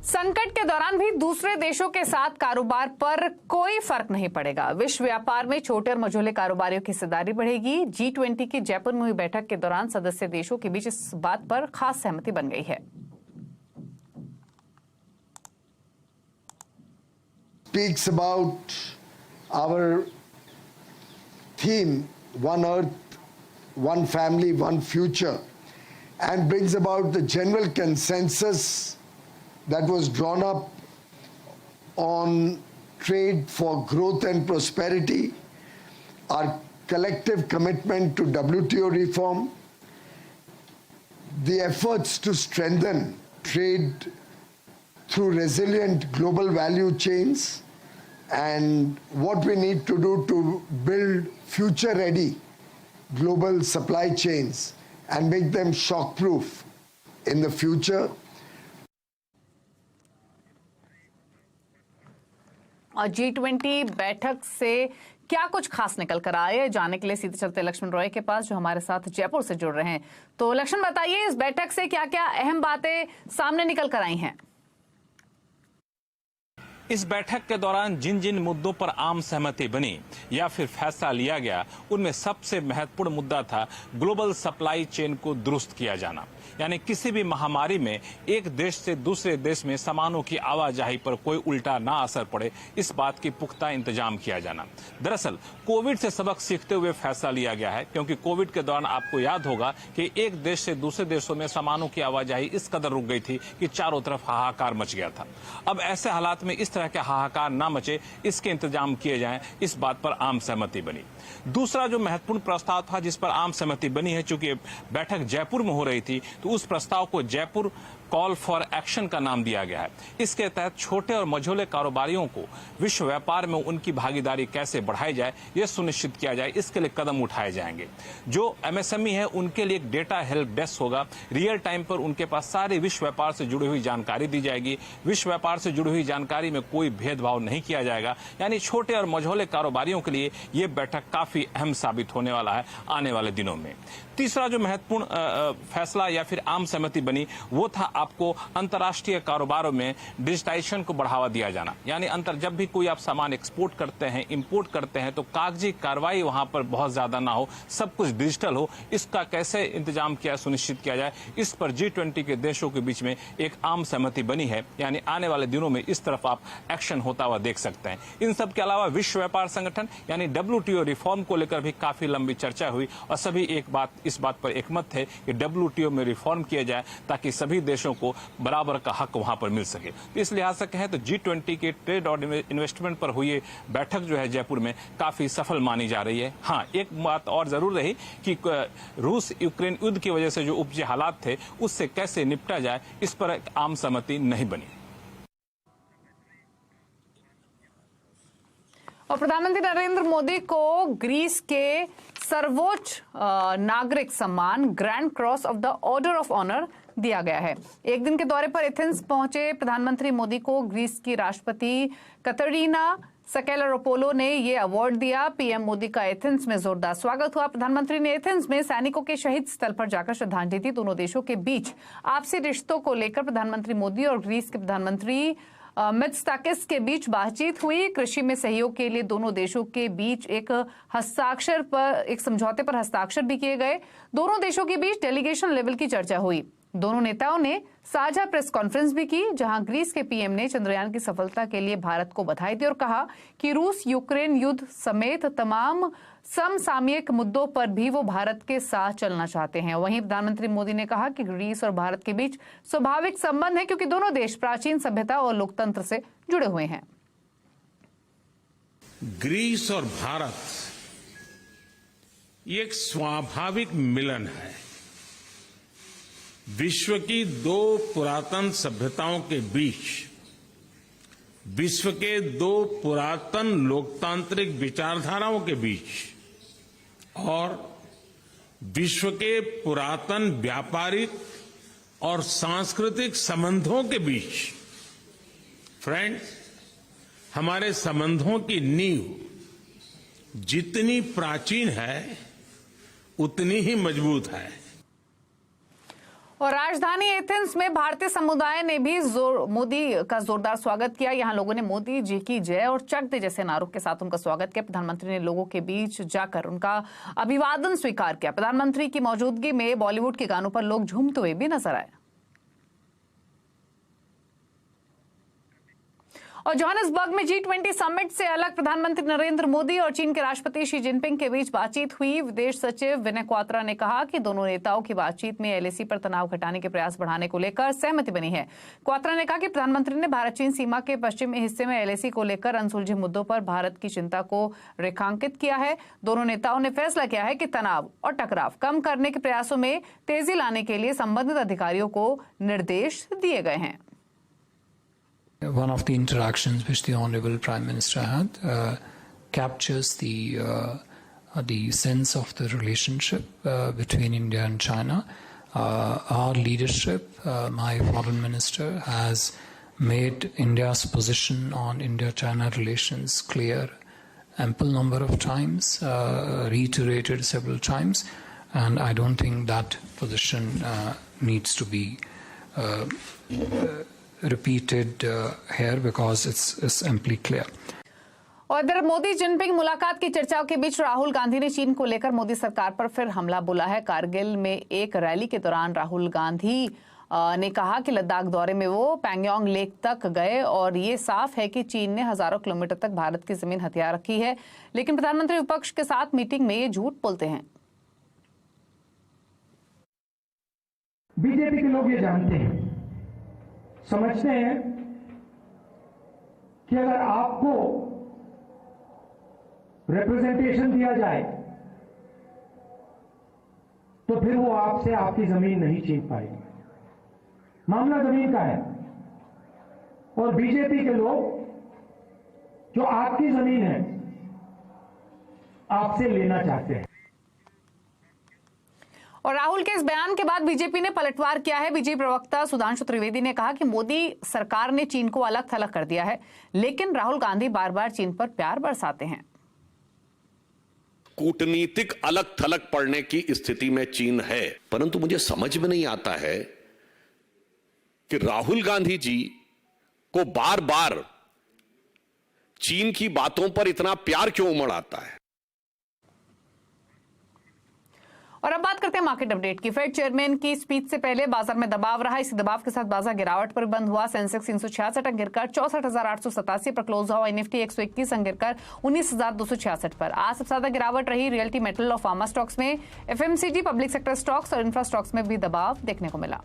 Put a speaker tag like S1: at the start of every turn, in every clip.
S1: संकट के दौरान भी दूसरे देशों के साथ कारोबार पर कोई फर्क नहीं पड़ेगा। विश्व व्यापार में छोटे और मझोले कारोबारियों की हिस्सेदारी बढ़ेगी। G20 की जयपुर में हुई बैठक के दौरान सदस्य देशों के बीच इस बात पर खास सहमति बन गई है।
S2: Speaks about our theme, one earth, one family, one future, and brings about the general consensus that was drawn up on trade for growth and prosperity, our collective commitment to WTO reform, the efforts to strengthen trade through resilient global value chains, and what we need to do to build future-ready global supply chains and make them shock-proof in the future.
S1: और G20 बैठक से क्या कुछ खास निकल कर आए, जानने के लिए सीधे चलते लक्ष्मण रॉय के पास जो हमारे साथ जयपुर से जुड़ रहे हैं। तो लक्ष्मण, बताइए इस बैठक से क्या क्या अहम बातें सामने निकल कर आई हैं?
S3: इस बैठक के दौरान जिन जिन मुद्दों पर आम सहमति बनी या फिर फैसला लिया गया, उनमें सबसे महत्वपूर्ण मुद्दा था ग्लोबल सप्लाई चेन को दुरुस्त किया जाना। यानी किसी भी महामारी में एक देश से दूसरे देश में सामानों की आवाजाही पर कोई उल्टा ना असर पड़े, इस बात की पुख्ता इंतजाम किया जाना। दरअसल कोविड से सबक सीखते हुए फैसला लिया गया है, क्योंकि कोविड के दौरान आपको याद होगा कि एक देश से दूसरे देशों में सामानों की आवाजाही इस कदर रुक गई थी कि चारों तरफ हाहाकार मच गया था। अब ऐसे हालात में इस तरह के हाहाकार ना मचे, इसके इंतजाम किए जाएं, इस बात पर आम सहमति बनी। दूसरा जो महत्वपूर्ण प्रस्ताव था जिस पर आम सहमति बनी है, चूंकि बैठक जयपुर में हो रही थी, तो उस प्रस्ताव को जयपुर कॉल फॉर एक्शन का नाम दिया गया है। इसके तहत छोटे और मझोले कारोबारियों को विश्व व्यापार में उनकी भागीदारी कैसे बढ़ाई जाए, यह सुनिश्चित किया जाए, इसके लिए कदम उठाए जाएंगे। जो एमएसएमई है उनके लिए एक डेटा हेल्प डेस्क होगा। रियल टाइम पर उनके पास सारी विश्व व्यापार से जुड़ी हुई जानकारी दी जाएगी। विश्व व्यापार से जुड़ी हुई जानकारी में कोई भेदभाव नहीं किया जाएगा। यानी छोटे और मझोले कारोबारियों के लिए यह बैठक काफी अहम साबित होने वाला है आने वाले दिनों में। तीसरा जो महत्वपूर्ण फैसला या फिर आम सहमति बनी, वो था आपको अंतर्राष्ट्रीय कारोबारों में डिजिटाइजेशन को बढ़ावा दिया जाना। यानी जब भी कोई आप सामान एक्सपोर्ट करते हैं, इंपोर्ट करते हैं, तो कागजी कार्रवाई वहां पर बहुत ज्यादा ना हो, सब कुछ डिजिटल हो। इसका कैसे इंतजाम किया, सुनिश्चित किया जाए, इस पर G20 के देशों के बीच में एक आम सहमति बनी है। यानी आने वाले दिनों में इस तरफ आप एक्शन होता हुआ देख सकते हैं। इन सब के अलावा विश्व व्यापार संगठन यानी WTO रिफॉर्म को लेकर भी काफी लंबी चर्चा हुई और सभी इस बात पर एकमत थे कि WTO में रिफॉर्म किया जाए ताकि सभी देशों को बराबर का हक वहां पर मिल सके। तो इस लिहाज से कहें तो G20 के ट्रेड और इन्वेस्टमेंट पर हुई बैठक जो है जयपुर में काफी सफल मानी जा रही है। हाँ, एक बात और जरूर रही कि रूस यूक्रेन युद्ध की वजह से जो उपजे हालात थे उससे कैसे निपटा जाए, इस पर एक आम सहमति नहीं बनी।
S1: और प्रधानमंत्री नरेंद्र मोदी को ग्रीस के सर्वोच्च नागरिक सम्मान grand cross of the order of honour दिया गया है। एक दिन के दौरे पर एथेंस पहुंचे प्रधानमंत्री मोदी को ग्रीस की राष्ट्रपति कतरीना सकेलारोपोलो ने ये अवार्ड दिया। पीएम मोदी का एथेंस में जोरदार स्वागत हुआ। प्रधानमंत्री ने एथेंस में सैनिकों के शहीद स्थल पर जाकर श्रद्धांजलि दी। दोनों देशों के बीच आपसी रिश्तों को लेकर प्रधानमंत्री मोदी और ग्रीस के प्रधानमंत्री मित्सोताकिस के बीच बातचीत हुई। कृषि में सहयोग के लिए दोनों देशों के बीच एक समझौते पर हस्ताक्षर भी किए गए। दोनों देशों के बीच डेलीगेशन लेवल की चर्चा हुई। दोनों नेताओं ने साझा प्रेस कॉन्फ्रेंस भी की, जहां ग्रीस के पीएम ने चंद्रयान की सफलता के लिए भारत को बधाई दी और कहा कि रूस यूक्रेन युद्ध समेत तमाम समसामयिक मुद्दों पर भी वो भारत के साथ चलना चाहते हैं। वहीं प्रधानमंत्री मोदी ने कहा कि ग्रीस और भारत के बीच स्वाभाविक संबंध है, क्योंकि दोनों देश प्राचीन सभ्यता और लोकतंत्र से जुड़े हुए हैं।
S4: ग्रीस और भारत ये एक स्वाभाविक मिलन है। विश्व की दो पुरातन सभ्यताओं के बीच, विश्व के दो पुरातन लोकतांत्रिक विचारधाराओं के बीच और विश्व के पुरातन व्यापारिक और सांस्कृतिक संबंधों के बीच, फ्रेंड्स, हमारे संबंधों की नींव जितनी प्राचीन है उतनी ही मजबूत है।
S1: और राजधानी एथेंस में भारतीय समुदाय ने भी मोदी का जोरदार स्वागत किया। यहां लोगों ने मोदी जी की जय और चक दे जैसे नारों के साथ उनका स्वागत किया। प्रधानमंत्री ने लोगों के बीच जाकर उनका अभिवादन स्वीकार किया। प्रधानमंत्री की मौजूदगी में बॉलीवुड के गानों पर लोग झूमते हुए भी नजर आए। और जोहानिसबर्ग में G20 समिट से अलग प्रधानमंत्री नरेंद्र मोदी और चीन के राष्ट्रपति शी जिनपिंग के बीच बातचीत हुई। विदेश सचिव विनय क्वात्रा ने कहा कि दोनों नेताओं की बातचीत में LAC पर तनाव घटाने के प्रयास बढ़ाने को लेकर सहमति बनी है। क्वात्रा ने कहा कि प्रधानमंत्री ने भारत चीन सीमा के पश्चिमी हिस्से में LAC को लेकर अनसुलझे मुद्दों पर भारत की चिंता को रेखांकित किया है। दोनों नेताओं ने फैसला किया है कि तनाव और टकराव कम करने के प्रयासों में तेजी लाने के लिए संबंधित अधिकारियों को निर्देश दिए गए हैं।
S5: One of the interactions which the Honorable Prime Minister had captures the sense of the relationship between India and China. Our leadership, my Foreign Minister, has made India's position on India-China relations clear ample number of times, reiterated several times, and I don't think that position needs to be repeated here because it's amply clear.
S1: और इधर Modi Jinping मुलाकात की चर्चाओं के बीच राहुल गांधी ने चीन को लेकर मोदी सरकार पर फिर हमला बोला है। कारगिल में एक रैली के दौरान राहुल गांधी ने कहा कि लद्दाख दौरे में वो पैंगोंग लेक तक गए और ये साफ है कि चीन ने हजारों किलोमीटर तक भारत की जमीन हथिया रखी है। लेकिन प्रधानमंत्री विपक्ष के साथ मीटिंग में ये झूठ बोलते हैं।
S6: बीजेपी के लोग ये जानते हैं, समझते हैं कि अगर आपको रिप्रेजेंटेशन दिया जाए तो फिर वो आपसे आपकी जमीन नहीं छीन पाएगी। मामला जमीन का है और बीजेपी के लोग जो आपकी जमीन है आपसे लेना चाहते हैं।
S1: और राहुल के इस बयान के बाद बीजेपी ने पलटवार किया है। बीजेपी प्रवक्ता सुधांशु त्रिवेदी ने कहा कि मोदी सरकार ने चीन को अलग थलग कर दिया है, लेकिन राहुल गांधी बार बार चीन पर प्यार बरसाते हैं।
S7: कूटनीतिक अलग थलग पड़ने की स्थिति में चीन है, परंतु मुझे समझ में नहीं आता है कि राहुल गांधी जी को बार बार चीन की बातों पर इतना प्यार क्यों उमड़ आता है।
S1: और अब बात करते हैं मार्केट अपडेट की। फेड चेयरमैन की स्पीच से पहले बाजार में दबाव रहा। इसी दबाव के साथ बाजार गिरावट पर बंद हुआ। सेंसेक्स 366 अंक गिरकर 64,887 पर क्लोज हुआ। निफ्टी 121 अंक गिरकर 19,266 पर। आज सबसे ज्यादा गिरावट रही रियल्टी, मेटल और फार्मा स्टॉक्स में। FMCG, पब्लिक सेक्टर स्टॉक्स और इंफ्रा स्टॉक्स में भी दबाव देखने को मिला।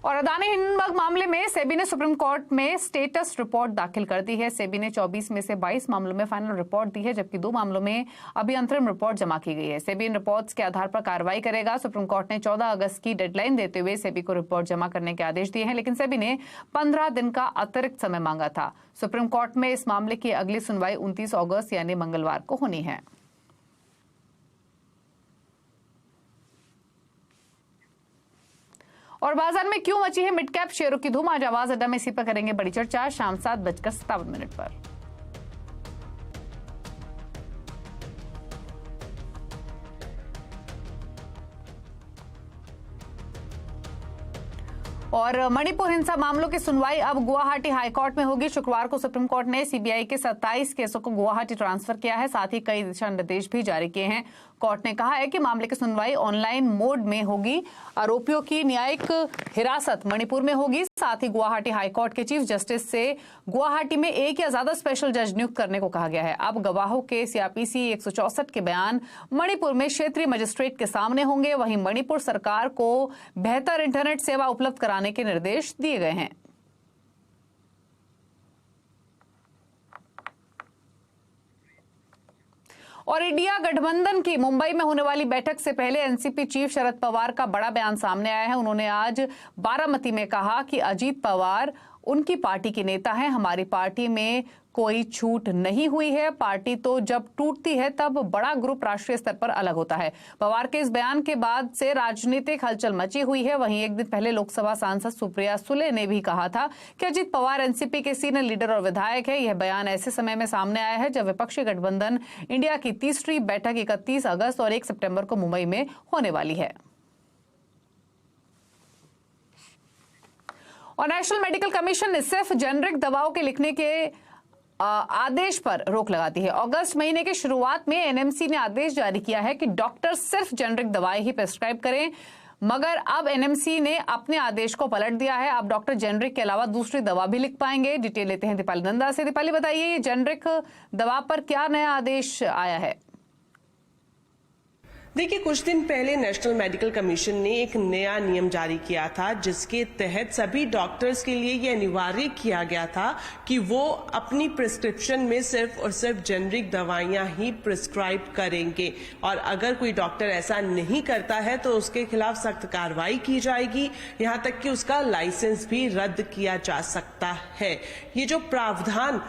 S1: और अदानी हिंडनबर्ग मामले में सेबी ने सुप्रीम कोर्ट में स्टेटस रिपोर्ट दाखिल कर दी है। सेबी ने 24 में से 22 मामलों में फाइनल रिपोर्ट दी है, जबकि 2 मामलों में अभी अंतरिम रिपोर्ट जमा की गई है। सेबी इन रिपोर्ट्स के आधार पर कार्रवाई करेगा। सुप्रीम कोर्ट ने 14 अगस्त की डेडलाइन देते हुए सेबी को रिपोर्ट जमा करने के आदेश दिए हैं, लेकिन सेबी ने 15 दिन का अतिरिक्त समय मांगा था। सुप्रीम कोर्ट में इस मामले की अगली सुनवाई 29 अगस्त यानी मंगलवार को होनी है। और बाजार में क्यों मची है मिड कैप शेयरों की धूम, आज आवाज अड्डा में इसी पर करेंगे बड़ी चर्चा शाम 7:57 पर। और मणिपुर हिंसा मामलों की सुनवाई अब गुवाहाटी हाईकोर्ट में होगी। शुक्रवार को सुप्रीम कोर्ट ने सीबीआई के 27 केसों को गुवाहाटी ट्रांसफर किया है, साथ ही कई दिशा निर्देश भी जारी किए हैं। कोर्ट ने कहा है कि मामले की सुनवाई ऑनलाइन मोड में होगी। आरोपियों की न्यायिक हिरासत मणिपुर में होगी। साथ ही गुवाहाटी हाईकोर्ट के चीफ जस्टिस से गुवाहाटी में एक या ज्यादा स्पेशल जज नियुक्त करने को कहा गया है। अब गवाहों के CRPC 164 के बयान मणिपुर में क्षेत्रीय मजिस्ट्रेट के सामने होंगे। वहीं मणिपुर सरकार को बेहतर इंटरनेट सेवा उपलब्ध कराने के निर्देश दिए गए हैं। और इंडिया गठबंधन की मुंबई में होने वाली बैठक से पहले एनसीपी चीफ शरद पवार का बड़ा बयान सामने आया है। उन्होंने आज बारामती में कहा कि अजीत पवार उनकी पार्टी के नेता हैं। हमारी पार्टी में कोई छूट नहीं हुई है। पार्टी तो जब टूटती है तब बड़ा ग्रुप राष्ट्रीय स्तर पर अलग होता है। पवार के इस बयान के बाद से राजनीतिक हलचल मची हुई है। वहीं एक दिन पहले लोकसभा सांसद सुप्रिया सुले ने भी कहा था कि अजित पवार एनसीपी के सीनियर लीडर और विधायक है। यह बयान ऐसे समय में सामने आया है जब विपक्षी गठबंधन इंडिया की तीसरी बैठक 31 अगस्त और 1 सितंबर को मुंबई में होने वाली है। और नेशनल मेडिकल कमीशन ने सिर्फ जेनरिक दवाओं के लिखने के आदेश पर रोक लगा दी है। अगस्त महीने की शुरुआत में एनएमसी ने आदेश जारी किया है कि डॉक्टर सिर्फ जेनरिक दवाएं ही प्रिस्क्राइब करें, मगर अब एनएमसी ने अपने आदेश को पलट दिया है। अब डॉक्टर जेनरिक के अलावा दूसरी दवा भी लिख पाएंगे। डिटेल लेते हैं दीपाली नंदा से। दीपाली, बताइए ये जेनरिक दवा पर क्या नया आदेश आया है?
S8: देखिए, कुछ दिन पहले नेशनल मेडिकल कमीशन ने एक नया नियम जारी किया था जिसके तहत सभी डॉक्टर्स के लिए यह अनिवार्य किया गया था कि वो अपनी प्रिस्क्रिप्शन में सिर्फ और सिर्फ जेनरिक दवाइयां ही प्रिस्क्राइब करेंगे और अगर कोई डॉक्टर ऐसा नहीं करता है तो उसके खिलाफ सख्त कार्रवाई की जाएगी, यहां तक कि उसका लाइसेंस भी रद्द किया जा सकता है। ये जो प्रावधान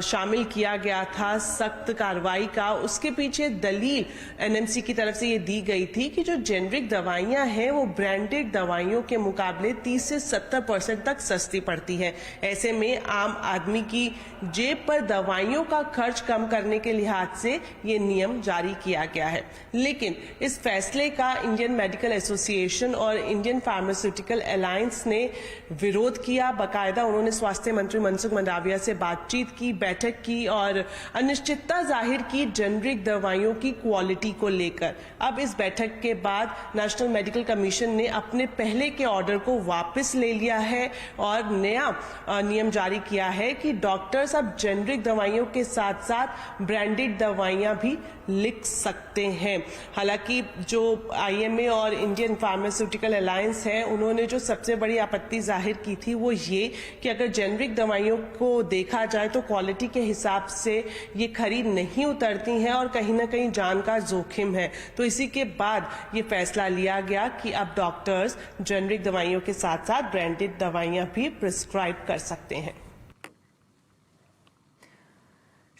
S8: शामिल किया गया था सख्त कार्रवाई का, उसके पीछे दलील एनएमसी की तरफ से ये दी गई थी कि जो जेनरिक दवाइयां हैं वो ब्रांडेड दवाइयों के मुकाबले 30 से 70% तक सस्ती पड़ती है। ऐसे में आम आदमी की जेब पर दवाइयों का खर्च कम करने के लिहाज से ये नियम जारी किया गया है। लेकिन इस फैसले का इंडियन मेडिकल एसोसिएशन और इंडियन फार्मास्यूटिकल अलायंस ने विरोध किया। बाकायदा उन्होंने स्वास्थ्य मंत्री मनसुख मंडाविया से बातचीत की, बैठक की और अनिश्चितता जाहिर की जेनरिक दवाइयों की क्वालिटी को लेकर। अब इस बैठक के बाद नेशनल मेडिकल कमीशन ने अपने पहले के ऑर्डर को वापस ले लिया है और नया नियम जारी किया है कि डॉक्टर्स अब जेनरिक दवाइयों के साथ साथ ब्रांडेड दवाइयां भी लिख सकते हैं। हालांकि जो आईएमए और इंडियन फार्मास्यूटिकल अलायंस है, उन्होंने जो सबसे बड़ी आपत्ति जाहिर की थी वो ये कि अगर जेनरिक दवाइयों को देखा जाए तो क्वालिटी के हिसाब से ये खरीद नहीं उतरती हैं और कहीं ना कहीं जान का जोखिम है। तो इसी के बाद ये फैसला लिया गया कि अब डॉक्टर्स जेनरिक दवाइयों के साथ साथ ब्रांडेड दवाइयां भी प्रिस्क्राइब कर सकते हैं।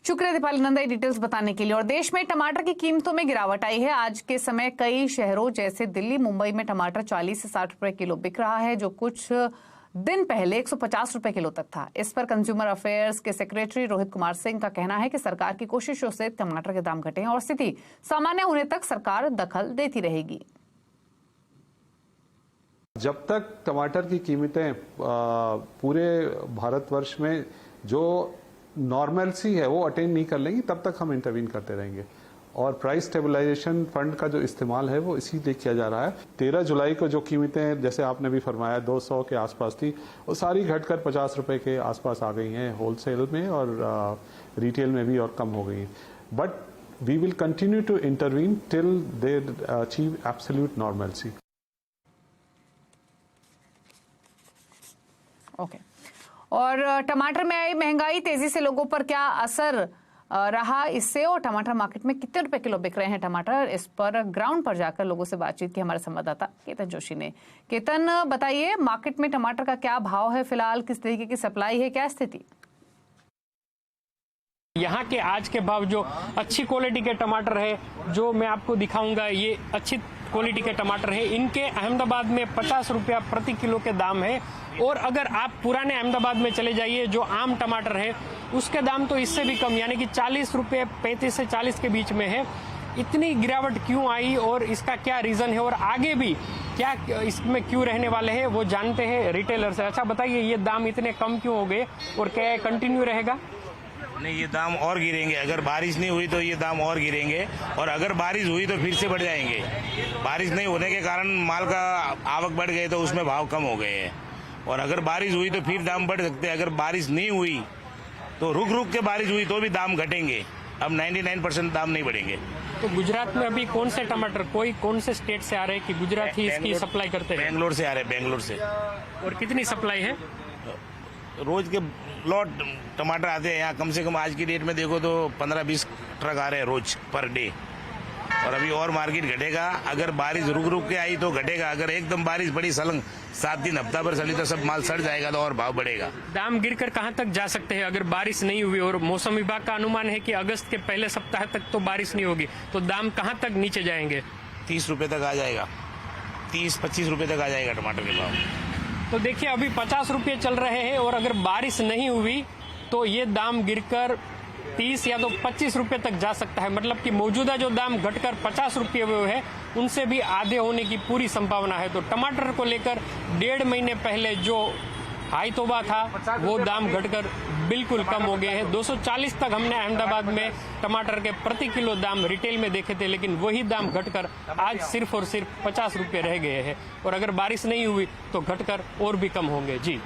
S1: शुक्रिया दीपाली नंदा डिटेल्स बताने के लिए। और देश में टमाटर की कीमतों में गिरावट आई है। आज के समय कई शहरों जैसे दिल्ली, मुंबई में टमाटर 40 से 60 रुपए किलो बिक रहा है, जो कुछ दिन पहले 150 रुपए किलो तक था। इस पर कंज्यूमर अफेयर्स के सेक्रेटरी रोहित कुमार सिंह का कहना है कि सरकार की कोशिशों से टमाटर के दाम घटे हैं और स्थिति सामान्य होने तक सरकार दखल देती रहेगी।
S9: जब तक टमाटर की कीमतें पूरे भारतवर्ष में जो नॉर्मलसी है वो अटेन नहीं कर लेंगी, तब तक हम इंटरवीन करते रहेंगे। और प्राइस स्टेबलाइजेशन फंड का जो इस्तेमाल है वो इसीलिए किया जा रहा है। 13 जुलाई को जो कीमतें, जैसे आपने भी फरमाया, 200 के आसपास थी, वो सारी घटकर 50 रुपए के आसपास आ गई हैं होलसेल में और रिटेल में भी, और कम हो गई हैं। But we will continue to intervene till they achieve absolute normalcy.
S1: Okay. और टमाटर में आई महंगाई, तेजी से लोगों पर क्या असर रहा इससे, और टमाटर मार्केट में कितने रुपए किलो बिक रहे हैं टमाटर, इस पर ग्राउंड पर जाकर लोगों से बातचीत की हमारे संवाददाता केतन जोशी ने। केतन, बताइए मार्केट में टमाटर का क्या भाव है फिलहाल, किस तरीके की सप्लाई है, क्या स्थिति?
S10: यहाँ के आज के भाव, जो अच्छी क्वालिटी के टमाटर है, जो मैं आपको दिखाऊंगा, ये अच्छी क्वालिटी के टमाटर है। इनके अहमदाबाद में 50 रुपया प्रति किलो के दाम है। और अगर आप पुराने अहमदाबाद में चले जाइए, जो आम टमाटर है उसके दाम तो इससे भी कम, यानी कि 40 रुपये 35 से 40 के बीच में है। इतनी गिरावट क्यों आई और इसका क्या रीजन है और आगे भी क्या इसमें क्यों रहने वाले हैं, वो जानते हैं रिटेलर से। अच्छा बताइए, ये दाम इतने कम क्यों हो गए और क्या कंटिन्यू रहेगा?
S11: नहीं, ये दाम और गिरेंगे। अगर बारिश नहीं हुई तो ये दाम और गिरेंगे, और अगर बारिश हुई तो फिर से बढ़ जाएंगे। बारिश नहीं होने के कारण माल का आवक बढ़ गए तो उसमें भाव कम हो गए हैं, और अगर बारिश हुई तो फिर दाम बढ़ सकते हैं। अगर बारिश नहीं हुई तो रुक रुक के बारिश हुई तो भी दाम घटेंगे। अब 99% दाम नहीं बढ़ेंगे।
S10: तो गुजरात में अभी कौन से टमाटर, कौन से स्टेट से आ रहे हैं कि गुजरात ही इसकी सप्लाई करते हैं?
S11: बेंगलोर से आ रहे हैं, बेंगलोर से।
S10: और कितनी सप्लाई है?
S11: रोज के लॉट टमाटर आते हैं यहाँ, कम से कम आज की डेट में देखो तो 15-20 ट्रक आ रहे हैं रोज पर डे। और अभी और मार्केट घटेगा। अगर बारिश रुक रुक के आई तो घटेगा, अगर एकदम बारिश बड़ी सलंग 7 दिन हफ्ता भर चली तो सब माल सड़ जाएगा तो और भाव बढ़ेगा।
S10: दाम गिरकर कहां तक जा सकते हैं अगर बारिश नहीं हुई? और मौसम विभाग का अनुमान है कि अगस्त के पहले सप्ताह तक तो बारिश नहीं होगी, तो दाम कहां तक नीचे जाएंगे?
S11: 30 रुपए तक आ जाएगा, 30-25 रुपए तक आ जाएगा टमाटर के भाव।
S10: तो देखिए अभी 50 रुपये चल रहे हैं और अगर बारिश नहीं हुई तो ये दाम गिरकर 30 या तो 25 रुपए तक जा सकता है। मतलब कि मौजूदा जो दाम घटकर 50 रुपये हुए है उनसे भी आधे होने की पूरी संभावना है। तो टमाटर को लेकर 1.5 महीने पहले जो हाई तोबा था वो दाम घटकर बिल्कुल कम हो गए हैं। 240 तक हमने अहमदाबाद में टमाटर के प्रति किलो दाम रिटेल में देखे थे, लेकिन वही दाम घटकर आज सिर्फ और सिर्फ 50 रुपये रह गए हैं। और अगर बारिश नहीं हुई तो घटकर और भी कम होंगे। जी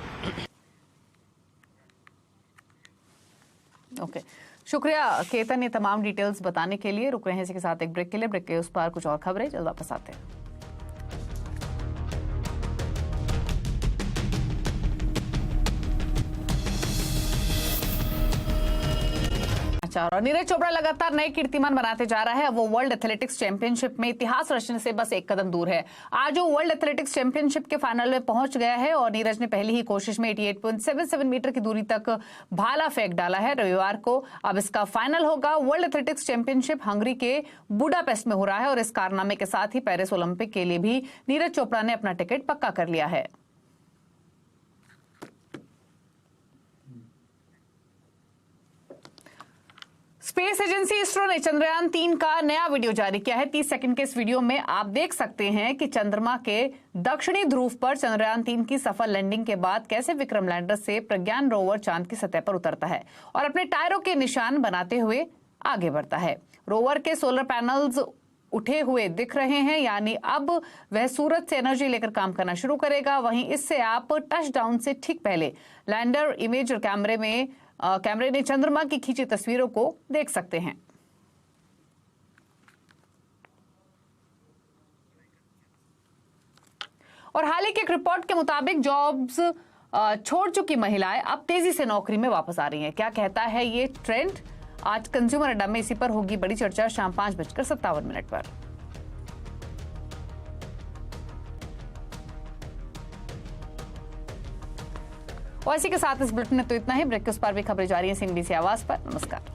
S1: ओके, शुक्रिया केतन ये तमाम डिटेल्स बताने के लिए। रुक रहे हैं इसी के साथ एक ब्रेक के लिए। ब्रेक के उस पार कुछ और खबरें, जल्द वापस आते हैं। और नीरज चोपड़ा लगातार नए कीर्तिमान बनाते जा रहा है। वो वर्ल्ड एथलेटिक्स चैंपियनशिप में इतिहास रचने से बस एक कदम दूर है। आज वो वर्ल्ड एथलेटिक्स चैंपियनशिप के फाइनल में पहुंच गया है और नीरज ने पहली ही कोशिश में 88.77 मीटर की दूरी तक भाला फेंक डाला है। रविवार को अब इसका फाइनल होगा। वर्ल्ड एथलेटिक्स चैंपियनशिप हंगरी के बुडापेस्ट में हो रहा है और इस कारनामे के साथ ही पेरिस ओलंपिक के लिए भी नीरज चोपड़ा ने अपना टिकट पक्का कर लिया है। स्पेस एजेंसी इसरो ने चंद्रयान 3 का नया वीडियो जारी किया है। 30 सेकंड के इस वीडियो में आप देख सकते हैं कि चंद्रमा के दक्षिणी ध्रुव पर चंद्रयान 3 की सफल लैंडिंग के बाद कैसे विक्रम लैंडर से प्रज्ञान रोवर चांद की सतह पर उतरता है और अपने टायरों के निशान बनाते हुए आगे बढ़ता है। रोवर के सोलर पैनल्स उठे हुए दिख रहे हैं, यानी अब वह सूरज से एनर्जी लेकर काम करना शुरू करेगा। वहीं इससे आप टच डाउन से ठीक पहले लैंडर इमेजर कैमरे ने चंद्रमा की खींची तस्वीरों को देख सकते हैं। और हाल ही के एक रिपोर्ट के मुताबिक जॉब्स छोड़ चुकी महिलाएं अब तेजी से नौकरी में वापस आ रही हैं। क्या कहता है ये ट्रेंड? आज कंज्यूमर अड्डा में इसी पर होगी बड़ी चर्चा शाम 5:57 पर। और इसी के साथ इस बुलेटिन में तो इतना ही। ब्रेक के उस पार भी खबरें जारी हैं CNBC आवाज पर। नमस्कार।